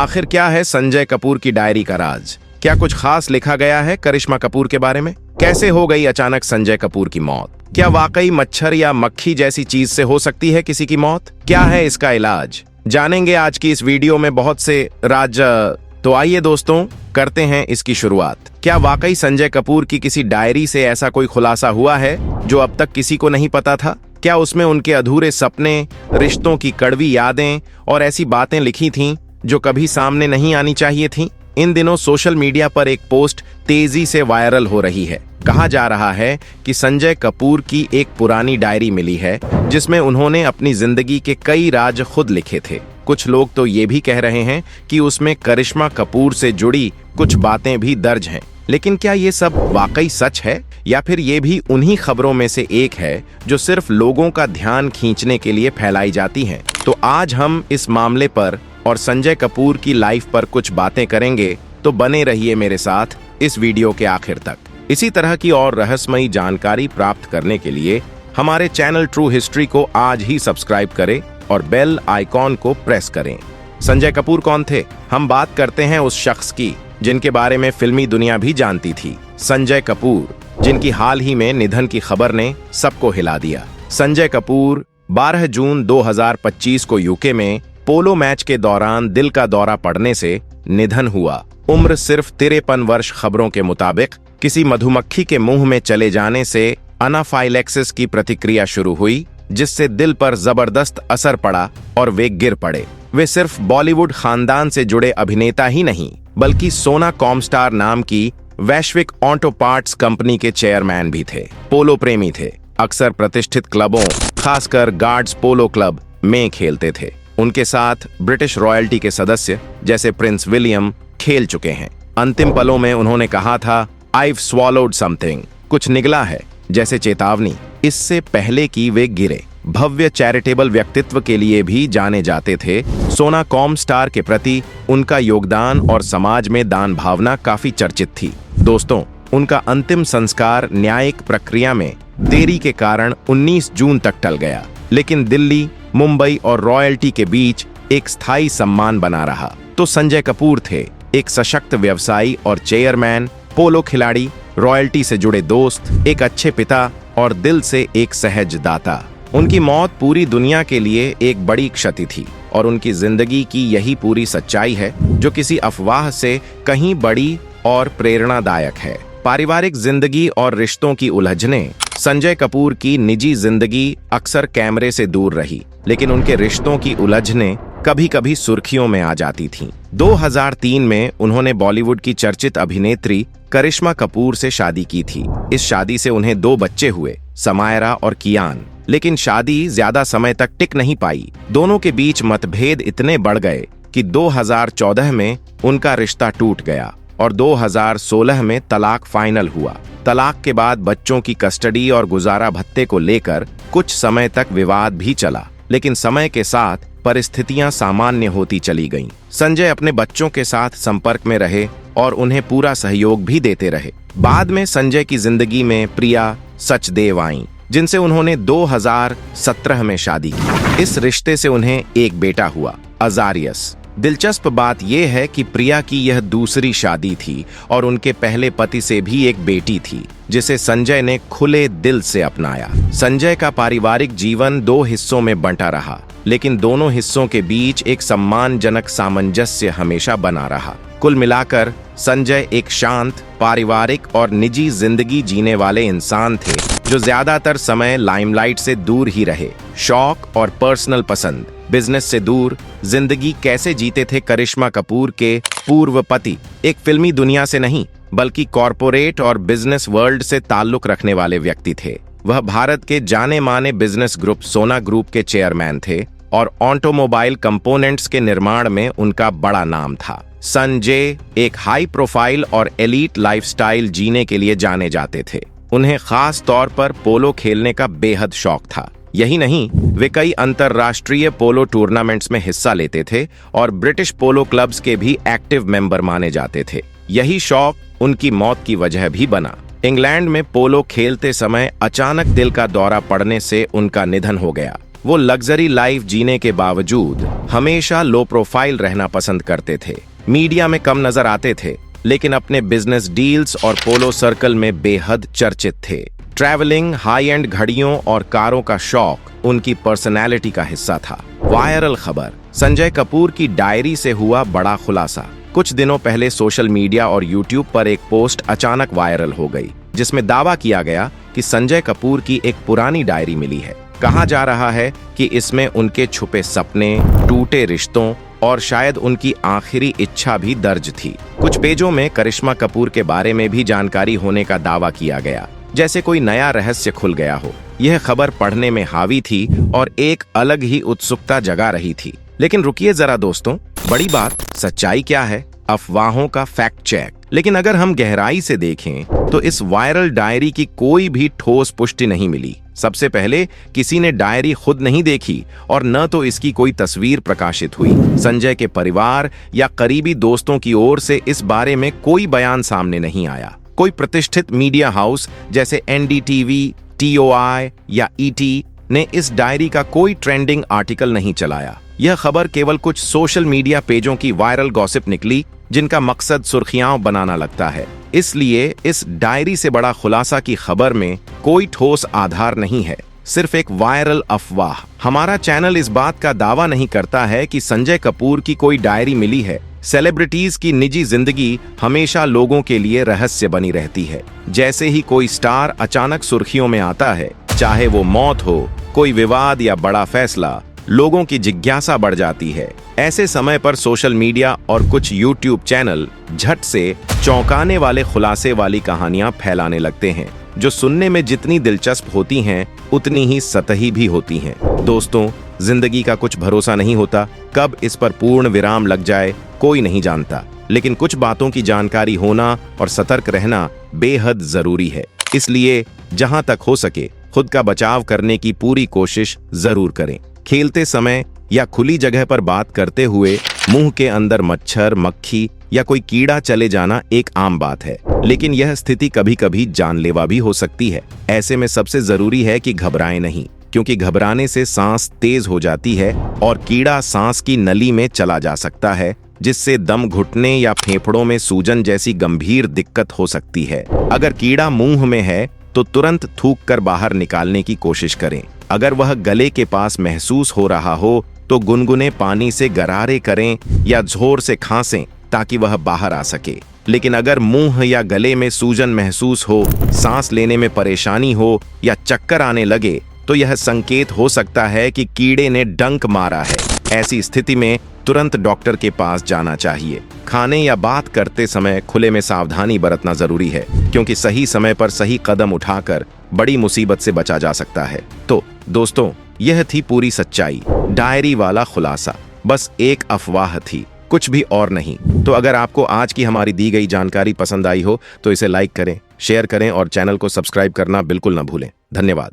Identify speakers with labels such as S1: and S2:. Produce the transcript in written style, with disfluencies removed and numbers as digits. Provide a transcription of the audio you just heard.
S1: आखिर क्या है संजय कपूर की डायरी का राज? क्या कुछ खास लिखा गया है करिश्मा कपूर के बारे में? कैसे हो गई अचानक संजय कपूर की मौत? क्या वाकई मच्छर या मक्खी जैसी चीज से हो सकती है किसी की मौत? क्या है इसका इलाज? जानेंगे आज की इस वीडियो में बहुत से राज। तो आइए दोस्तों, करते हैं इसकी शुरुआत। क्या वाकई संजय कपूर की किसी डायरी से ऐसा कोई खुलासा हुआ है जो अब तक किसी को नहीं पता था? क्या उसमें उनके अधूरे सपने, रिश्तों की कड़वी यादें और ऐसी बातें लिखी थीं जो कभी सामने नहीं आनी चाहिए थीं? इन दिनों सोशल मीडिया पर एक पोस्ट तेजी से वायरल हो रही है। कहा जा रहा है कि संजय कपूर की एक पुरानी डायरी मिली है जिसमें उन्होंने अपनी जिंदगी के कई राज खुद लिखे थे। कुछ लोग तो ये भी कह रहे हैं कि उसमें करिश्मा कपूर से जुड़ी कुछ बातें भी दर्ज हैं। लेकिन क्या ये सब वाकई सच है या फिर ये भी उन्हीं खबरों में से एक है जो सिर्फ लोगों का ध्यान खींचने के लिए फैलाई जाती हैं? तो आज हम इस मामले पर और संजय कपूर की लाइफ पर कुछ बातें करेंगे, तो बने रहिए मेरे साथ इस वीडियो के आखिर तक। इसी तरह की और रहस्यमयी जानकारी प्राप्त करने के लिए हमारे चैनल ट्रू हिस्ट्री को आज ही सब्सक्राइब करें और बेल आइकॉन को प्रेस करें। संजय कपूर कौन थे? हम बात करते हैं उस शख्स की जिनके बारे में फिल्मी दुनिया भी जानती थी। संजय कपूर, जिनकी हाल ही में निधन की खबर ने सबको हिला दिया। संजय कपूर 12 जून 2025 को यूके में पोलो मैच के दौरान दिल का दौरा पड़ने से निधन हुआ। उम्र सिर्फ 53 वर्ष। खबरों के मुताबिक किसी मधुमक्खी के मुंह में चले जाने से अनाफाइलैक्सिस की प्रतिक्रिया शुरू हुई, जिससे दिल पर जबरदस्त असर पड़ा और वे गिर पड़े। वे सिर्फ बॉलीवुड खानदान से जुड़े अभिनेता ही नहीं, बल्कि सोना कॉमस्टार नाम की वैश्विक ऑटो पार्ट्स कंपनी के चेयरमैन भी थे। पोलो प्रेमी थे। अक्सर प्रतिष्ठित क्लबों, खासकर गार्ड्स पोलो क्लब में खेलते थे। उनके साथ ब्रिटिश रॉयल्टी के सदस्य जैसे प्रिंस विलियम खेल चुके हैं। अंतिम पलों में उन्होंने कहा था, I've swallowed something। कुछ निगला है, जैसे चेतावनी। इससे पहले कि वे गिरे, भव्य चैरिटेबल व्यक्तित्व के लिए भी जाने जाते थे। सोना कॉमस्टार के प्रति उनका योगदान और समाज में दान भावना काफी चर्चित थी। दोस्तों, उनका अंतिम संस्कार न्यायिक प्रक्रिया में देरी के कारण 19 जून तक टल गया, लेकिन दिल्ली, मुंबई और रॉयल्टी के बीच एक स्थायी सम्मान बना रहा। तो संजय कपूर थे एक सशक्त व्यवसायी और चेयरमैन, पोलो खिलाड़ी, रॉयल्टी से जुड़े दोस्त, एक अच्छे पिता और दिल से एक सहज दाता। उनकी मौत पूरी दुनिया के लिए एक बड़ी क्षति थी और उनकी जिंदगी की यही पूरी सच्चाई है जो किसी अफवाह से कहीं बड़ी और प्रेरणादायक है। पारिवारिक जिंदगी और रिश्तों की उलझनें। संजय कपूर की निजी जिंदगी अक्सर कैमरे से दूर रही, लेकिन उनके रिश्तों की उलझनें कभी कभी सुर्खियों में आ जाती थीं। 2003 में उन्होंने बॉलीवुड की चर्चित अभिनेत्री करिश्मा कपूर से शादी की थी। इस शादी से उन्हें 2 बच्चे हुए, समायरा और कियान। लेकिन शादी ज्यादा समय तक टिक नहीं पाई। दोनों के बीच मतभेद इतने बढ़ गए कि 2014 में उनका रिश्ता टूट गया और 2016 में तलाक फाइनल हुआ। तलाक के बाद बच्चों की कस्टडी और गुजारा भत्ते को लेकर कुछ समय तक विवाद भी चला, लेकिन समय के साथ परिस्थितियां सामान्य होती चली गईं। संजय अपने बच्चों के साथ संपर्क में रहे और उन्हें पूरा सहयोग भी देते रहे। बाद में संजय की जिंदगी में प्रिया सचदेव आईं, जिनसे उन्होंने 2017 में शादी की। इस रिश्ते से उन्हें एक बेटा हुआ, अजारियस। दिलचस्प बात यह है कि प्रिया की यह दूसरी शादी थी और उनके पहले पति से भी एक बेटी थी, जिसे संजय ने खुले दिल से अपनाया। संजय का पारिवारिक जीवन 2 हिस्सों में बंटा रहा, लेकिन दोनों हिस्सों के बीच एक सम्मानजनक सामंजस्य हमेशा बना रहा। कुल मिलाकर संजय एक शांत, पारिवारिक और निजी जिंदगी जीने वाले इंसान थे जो ज्यादातर समय लाइमलाइट से दूर ही रहे। शौक और पर्सनल पसंद। बिजनेस से दूर जिंदगी कैसे जीते थे करिश्मा कपूर के पूर्व पति? एक फिल्मी दुनिया से नहीं, बल्कि कॉरपोरेट और बिजनेस वर्ल्ड से ताल्लुक रखने वाले व्यक्ति थे। वह भारत के जाने माने बिजनेस ग्रुप सोना ग्रुप के चेयरमैन थे और ऑटोमोबाइल कंपोनेंट्स के निर्माण में उनका बड़ा नाम था। संजय एक हाई प्रोफाइल और एलीट लाइफस्टाइल जीने के लिए जाने जाते थे। उन्हें खास तौर पर पोलो खेलने का बेहद शौक था। यही नहीं, वे कई अंतर्राष्ट्रीय पोलो टूर्नामेंट्स में हिस्सा लेते थे और ब्रिटिश पोलो क्लब्स के भी एक्टिव मेंबर माने जाते थे। यही शौक उनकी मौत की वजह भी बना। इंग्लैंड में पोलो खेलते समय अचानक दिल का दौरा पड़ने से उनका निधन हो गया। वो लग्जरी लाइफ जीने के बावजूद हमेशा लो प्रोफाइल रहना पसंद करते थे। मीडिया में कम नजर आते थे, लेकिन अपने बिजनेस डील्स और पोलो सर्कल में बेहद चर्चित थे। ट्रैवलिंग, हाई एंड घड़ियों और कारों का शौक उनकी पर्सनैलिटी का हिस्सा था। वायरल खबर, संजय कपूर की डायरी से हुआ बड़ा खुलासा। कुछ दिनों पहले सोशल मीडिया और यूट्यूब पर एक पोस्ट अचानक वायरल हो गई, जिसमें दावा किया गया कि संजय कपूर की एक पुरानी डायरी मिली है। कहा जा रहा है कि इसमें उनके छुपे सपने, टूटे रिश्तों और शायद उनकी आखिरी इच्छा भी दर्ज थी। कुछ पेजों में करिश्मा कपूर के बारे में भी जानकारी होने का दावा किया गया, जैसे कोई नया रहस्य खुल गया हो। यह खबर पढ़ने में हावी थी और एक अलग ही उत्सुकता जगा रही थी। लेकिन रुकिए जरा दोस्तों, बड़ी बात, सच्चाई क्या है? अफवाहों का फैक्ट चेक। लेकिन अगर हम गहराई से देखें तो इस वायरल डायरी की कोई भी ठोस पुष्टि नहीं मिली। सबसे पहले, किसी ने डायरी खुद नहीं देखी और न तो इसकी कोई तस्वीर प्रकाशित हुई। संजय के परिवार या करीबी दोस्तों की ओर से इस बारे में कोई बयान सामने नहीं आया। कोई प्रतिष्ठित मीडिया हाउस जैसे एनडीटीवी, TOI या ET ने इस डायरी का कोई ट्रेंडिंग आर्टिकल नहीं चलाया। यह खबर केवल कुछ सोशल मीडिया पेजों की वायरल गॉसिप निकली, जिनका मकसद सुर्खियां बनाना लगता है। इसलिए इस डायरी से बड़ा खुलासा की खबर में कोई ठोस आधार नहीं है, सिर्फ एक वायरल अफवाह। हमारा चैनल इस बात का दावा नहीं करता है कि संजय कपूर की कोई डायरी मिली है। सेलिब्रिटीज की निजी जिंदगी हमेशा लोगों के लिए रहस्य बनी रहती है। जैसे ही कोई स्टार अचानक सुर्खियों में आता है, चाहे वो मौत हो, कोई विवाद या बड़ा फैसला, लोगों की जिज्ञासा बढ़ जाती है। ऐसे समय पर सोशल मीडिया और कुछ यूट्यूब चैनल झट से चौंकाने वाले खुलासे वाली कहानियां फैलाने लगते हैं, जो सुनने में जितनी दिलचस्प होती हैं, उतनी ही सतही भी होती हैं। दोस्तों, जिंदगी का कुछ भरोसा नहीं होता, कब इस पर पूर्ण विराम लग जाए कोई नहीं जानता। लेकिन कुछ बातों की जानकारी होना और सतर्क रहना बेहद जरूरी है। इसलिए जहां तक हो सके खुद का बचाव करने की पूरी कोशिश जरूर करें। खेलते समय या खुली जगह पर बात करते हुए मुंह के अंदर मच्छर, मक्खी या कोई कीड़ा चले जाना एक आम बात है, लेकिन यह स्थिति कभी कभी जानलेवा भी हो सकती है। ऐसे में सबसे जरूरी है कि घबराएं नहीं, क्योंकि घबराने से सांस तेज हो जाती है और कीड़ा सांस की नली में चला जा सकता है, जिससे दम घुटने या फेफड़ों में सूजन जैसी गंभीर दिक्कत हो सकती है। अगर कीड़ा मुंह में है तो तुरंत थूक कर बाहर निकालने की कोशिश करें। अगर वह गले के पास महसूस हो रहा हो तो गुनगुने पानी से गरारे करें या जोर से खांसें ताकि वह बाहर आ सके। लेकिन अगर मुंह या गले में सूजन महसूस हो, सांस लेने में परेशानी हो या चक्कर आने लगे तो यह संकेत हो सकता है कि कीड़े ने डंक मारा है। ऐसी स्थिति में तुरंत डॉक्टर के पास जाना चाहिए। खाने या बात करते समय खुले में सावधानी बरतना जरूरी है, क्योंकि सही समय पर सही कदम उठाकर बड़ी मुसीबत से बचा जा सकता है। तो दोस्तों, यह थी पूरी सच्चाई। डायरी वाला खुलासा बस एक अफवाह थी, कुछ भी और नहीं। तो अगर आपको आज की हमारी दी गई जानकारी पसंद आई हो तो इसे लाइक करें, शेयर करें और चैनल को सब्सक्राइब करना बिल्कुल न भूलें। धन्यवाद।